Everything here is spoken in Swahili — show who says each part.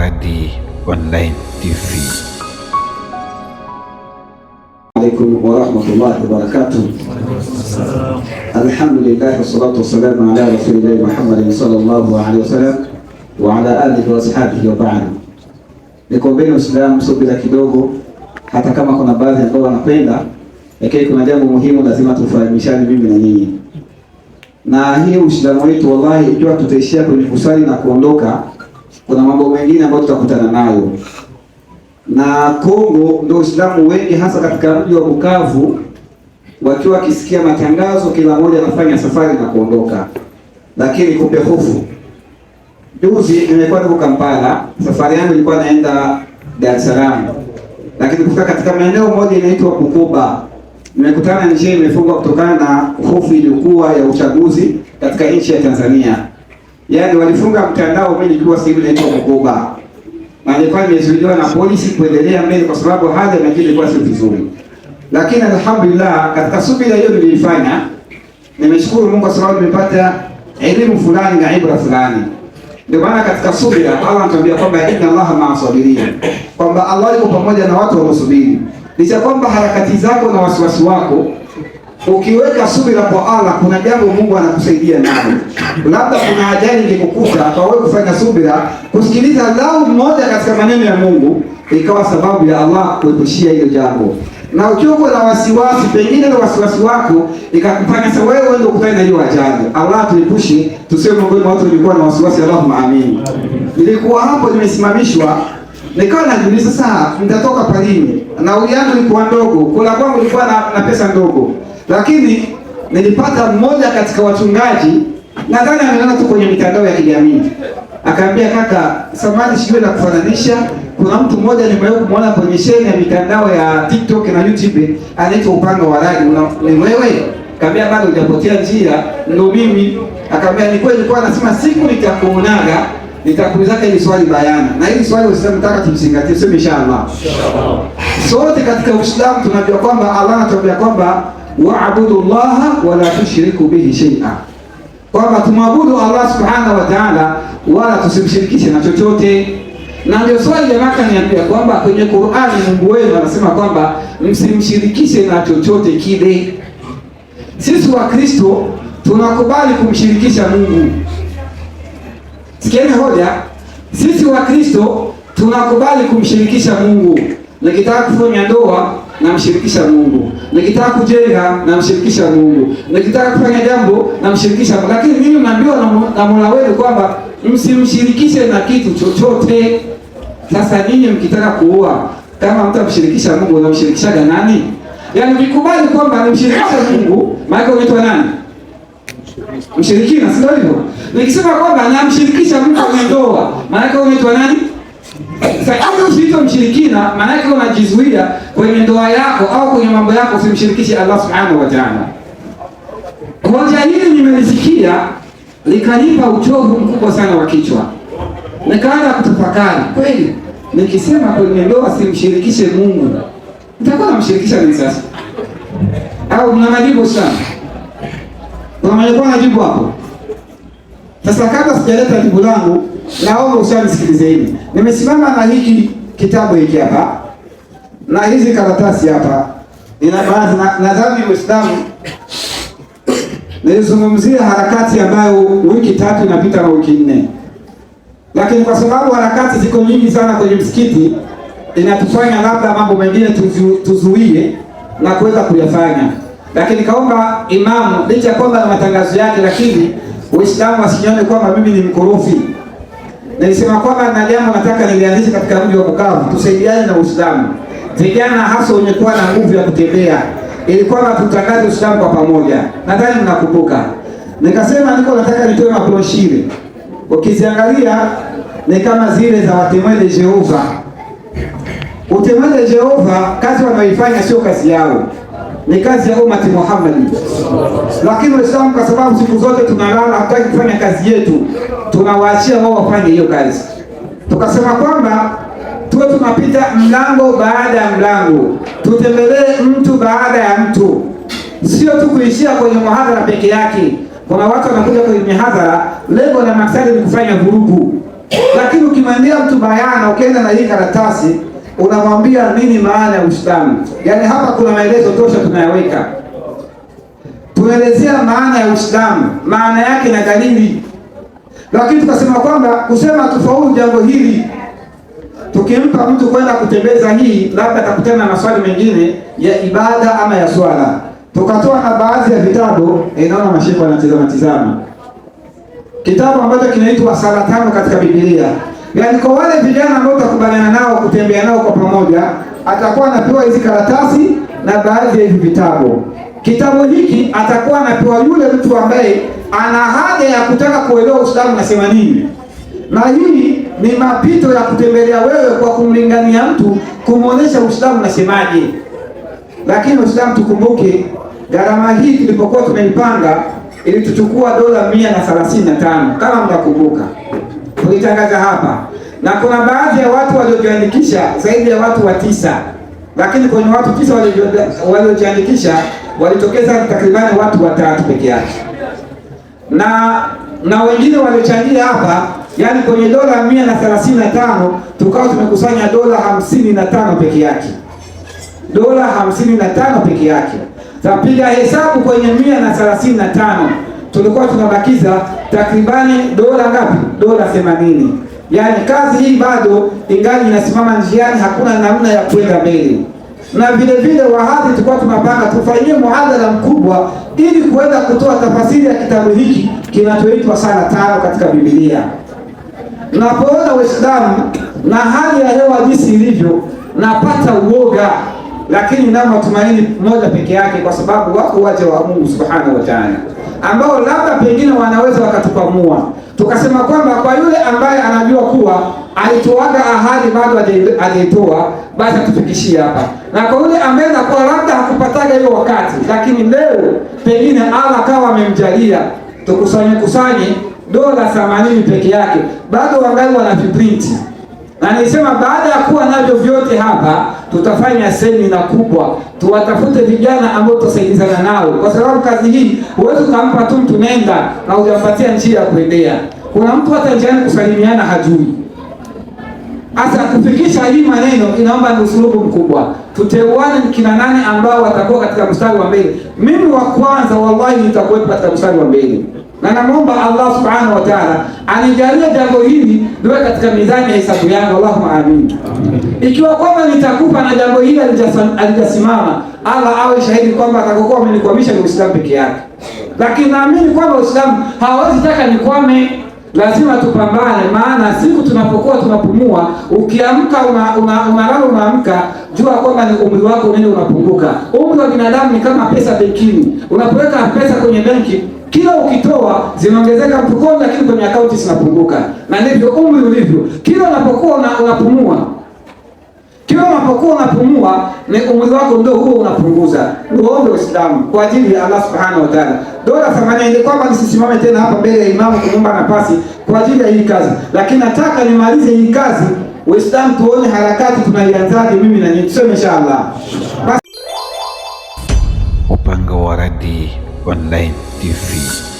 Speaker 1: Al-Maradi Online TV.
Speaker 2: Alaikum wa rahmatullahi wa barakatuh. Alhamdulillah wassalatu wassalamu ala rasulillahi Muhammadin sallallahu alaihi wasallam wa ala alihi wa sahbihi wa ba'd. Nikuombeni Waislamu subira kidogo, hata kama kuna baadhi ambao wanapenda, lakini kuna jambo muhimu lazima tufahamishane mimi na nyinyi. Na hii Uislamu wetu wallahi, ikiwa tutaishia kwenye kusali na kuondoka, kuna mambo mengine ambayo tutakutana nayo. Na Kongo ndio Uislamu wengi, hasa katika mji wa Bukavu, wakiwa wakisikia matangazo kila mmoja anafanya safari na kuondoka. Lakini kumbe hofu. Juzi nimekuwa huko Kampala, safari yangu ilikuwa naenda Dar es Salaam. Lakini kufika katika maeneo moja inaitwa Bukoba, nimekutana njia imefungwa kutokana na hofu iliyokuwa ya uchaguzi katika nchi ya Tanzania. Yaani walifunga mtandao mimi nikiwa sehemu inaitwa Bukoba. Na nilikuwa nimezuiliwa na polisi kuendelea mbele kwa sababu hali ya majini ilikuwa sio vizuri. Lakini alhamdulillah, katika subira hiyo nilifanya, nimeshukuru Mungu kwa sababu nimepata elimu fulani na ibra fulani. Ndio maana katika subira Allah anatuambia kwamba inna Allaha ma'as sabirin, kwamba Allah yuko pamoja na watu wanaosubiri. Licha kwamba harakati zako na wasiwasi wako, ukiweka subira kwa Allah, kuna jambo Mungu anakusaidia nalo. Labda kuna ajali ingekukuta kwa wewe kufanya subira, kusikiliza lau mmoja katika maneno ya Mungu, ikawa sababu ya Allah kuepushia hilo jambo. Na ukiwa na wasiwasi, pengine na wasiwasi wako ikakufanya sasa wewe ndio ukutane na hiyo ajali. Allah tuepushe, tusiwe miongoni mwa watu walikuwa na wasiwasi. Allahumma amin. Nilikuwa hapo nimesimamishwa, nikawa najiuliza sasa nitatoka palini, na uliangu ilikuwa ndogo, kula kwangu ilikuwa na pesa ndogo. Lakini nilipata mmoja katika wachungaji, nadhani ameona tu kwenye mitandao ya kijamii, akaambia kaka, samahani sijui na kufananisha, kuna mtu mmoja nimewahi kumuona kwenye sheni ya mitandao ya TikTok na YouTube, anaitwa Upanga wa Radi, ni wewe? Akaambia bado hujapotea njia, ndio mimi. Akaambia ni kweli, nilikuwa nasema siku nitakuonaga nitakuulizaka hili swali bayana, na hili swali Uislamu nataka tumzingatie, sema inshallah. Sote katika Uislamu tunajua kwamba Allah anatuambia kwamba wa'budu Allaha wa la tushriku bihi shay'a, kwamba tumwabudu Allah subhanahu wa ta'ala wala tusimshirikishe na chochote. Na ndio swali jamaa kaniambia kwamba kwenye Qur'ani Mungu wenu anasema kwamba msimshirikishe na chochote kile. Sisi wa Kristo tunakubali kumshirikisha Mungu. Sikieni hoja, sisi wa Kristo tunakubali kumshirikisha Mungu. Nikitaka kufanya ndoa namshirikisha Mungu, nikitaka kujenga namshirikisha Mungu, nikitaka kufanya jambo namshirikisha Mungu. Lakini mimi naambiwa na Mola wenu kwamba msimshirikishe na kitu chochote. Sasa ninyi mkitaka kuoa, kama mtamshirikisha Mungu, unamshirikishaga nani? Yaani ukikubali kwamba nimshirikisha Mungu, maana unaitwa nani? Mshirikina, sio hivyo? Nikisema kwamba namshirikisha Mungu kwenye ndoa, maana unaitwa nani? Sasa kama usiitwa mshirikina, maana yake unajizuia kwenye ndoa yako au kwenye mambo yako, usimshirikishe Allah subhanahu wa ta'ala. Hoja hili nimelisikia likanipa uchovu mkubwa sana wa kichwa. Nikaanza kutafakari, kweli nikisema kwenye ndoa simshirikishe Mungu, nitakuwa namshirikisha nini sasa? Au mna majibu sana? Kuna majibu hapo? Sasa kabla sijaleta jibu langu, naomba usanisikilizeni. Nimesimama na hiki kitabu hiki hapa na hizi karatasi hapa, ina baadhi nadhani Uislamu nilizungumzia harakati ambayo wiki 3 inapita na wiki 4. Lakini kwa sababu harakati ziko nyingi sana kwenye msikiti, inatufanya labda mambo mengine tuzuie na kuweza kuyafanya. Lakini kaomba imamu, licha kwamba na matangazo yake, lakini Uislamu wasinione kwamba mimi ni mkorofi. Nilisema kwamba na jambo nataka nilianzisha katika mji wa Bukavu, tusaidiane na Uislamu. Vijana hasa wenye kuwa na nguvu ya kutembea, ili kwamba tutangaze Uislamu kwa pamoja. Nadhani mnakumbuka. Nikasema nataka nitoe mabroshire. Ukiziangalia ni kama zile za Watemwe de Jehova. Watemwe de Jehova kazi wanaoifanya sio kazi yao, ni kazi ya umati Muhammad. Lakini Waislamu kwa sababu siku zote tunalala, hataki kufanya kazi yetu, tunawaachia wao wafanye hiyo kazi. Tukasema kwamba tuwe tunapita mlango baada ya mlango, tutembelee mtu baada ya mtu, sio tu kuishia kwenye muhadhara peke yake. Kuna watu wanakuja kwenye mihadhara, lengo na maksadi ni kufanya vurugu. Lakini ukimwendea mtu bayana, ukienda na hii karatasi unamwambia nini maana ya Uislamu. Yaani hapa kuna maelezo tosha tunayaweka. Tunaelezea maana ya Uislamu, maana yake na dalili. Lakini tukasema kwamba kusema tufaulu jambo hili, tukimpa mtu kwenda kutembeza hii, labda atakutana na maswali mengine ya ibada ama ya swala. Tukatoa na baadhi ya vitabu, naona mashiko wanatizama. Kitabu ambacho kinaitwa Sala Tano katika Biblia. Yaani kwa wale vijana ambao utakubaliana nao kutembea nao kwa pamoja, atakuwa anapewa hizi karatasi na baadhi ya hivi vitabu. Kitabu hiki atakuwa anapewa yule mtu ambaye ana haja ya kutaka kuelewa Uislamu nasema nini. Na hii ni mapito ya kutembelea wewe kwa kumlingania mtu, kumuonesha Uislamu nasemaje. Lakini Uislamu tukumbuke, gharama hii tulipokuwa tumeipanga ilituchukua $135 kama mnakumbuka. Tulitangaza hapa. Na kuna baadhi ya watu waliojiandikisha zaidi ya watu 9. Lakini kwenye watu 9 waliojiandikisha walitokeza takribani watu 3 peke yake. Na wengine waliochangia hapa, yani kwenye $135 tukao tumekusanya $55 peke yake. $55 peke yake. Tapiga hesabu kwenye 135 tulikuwa tunabakiza takribani dola ngapi? $80. Yani kazi hii bado ingali inasimama njiani, hakuna namna ya kwenda mbele. Na vile vile wahadhi tulikuwa tunapanga tufanyie muhadhara mkubwa ili kuweza kutoa tafasiri ya kitabu hiki kinachoitwa Sala Tano katika Biblia. Napoona Uislamu na hali ya hewa jinsi ilivyo, napata uoga, lakini na matumaini moja peke yake, kwa sababu wako waja wa Mungu Subhanahu wa Ta'ala ambao labda pengine wanaweza wakatupamua. Tukasema kwamba kwa yule ambaye anajua kuwa alitoaga ahadi bado hajaitoa, basi atufikishie hapa. Na kwa yule ambaye anakuwa labda hakupataga hiyo wakati, lakini leo pengine Allah kawa amemjalia, tukusanye $80 peke yake, bado wangali wana viprint. Na nilisema baada ya kuwa navyo vyote hapa, tutafanya semina kubwa, tuwatafute vijana ambao tutasaidizana nao, kwa sababu kazi hii huwezi kumpa tu mtu nenda na hujampatia njia ya kuendea. Kuna mtu hata njiani kusalimiana hajui. Asa kufikisha hii maneno inaomba ni usulubu mkubwa. Tuteuane kina nani ambao watakuwa katika mstari wa mbele. Mimi wa kwanza wallahi nitakuwa katika mstari wa mbele. Na namuomba Allah Subhanahu wa Ta'ala anijalie jambo hili liwe katika mizani ya hisabu yangu. Allahumma amin. Ikiwa kwamba nitakufa na jambo hili alijasimama, Allah awe shahidi kwamba atakokuwa amenikwamisha ni Uislamu peke yake. Lakini naamini kwamba Uislamu hawezi taka nikwame. Lazima tupambane, maana siku tunapokuwa tunapumua, ukiamka unalala unaamka, jua kwamba ni umri wako unaenda unapunguka. Umri wa binadamu ni kama pesa benkini. Unapoweka pesa kwenye benki, kila ukitoa zinaongezeka mfukoni, lakini kwenye akaunti zinapunguka. Na ndivyo umri ulivyo. Kila unapokuwa unapumua, ni umri wako ndio huo unapunguza. Tuombe Uislamu kwa ajili ya Allah Subhanahu wa Ta'ala. $80 ile kwamba nisisimame tena hapa mbele ya imamu kuomba nafasi kwa ajili ya hii kazi. Lakini nataka nimalize hii kazi, Uislamu tuone harakati tunaianzaje mimi na nyinyi. Tuseme inshallah.
Speaker 1: Upanga wa Radi Online TV.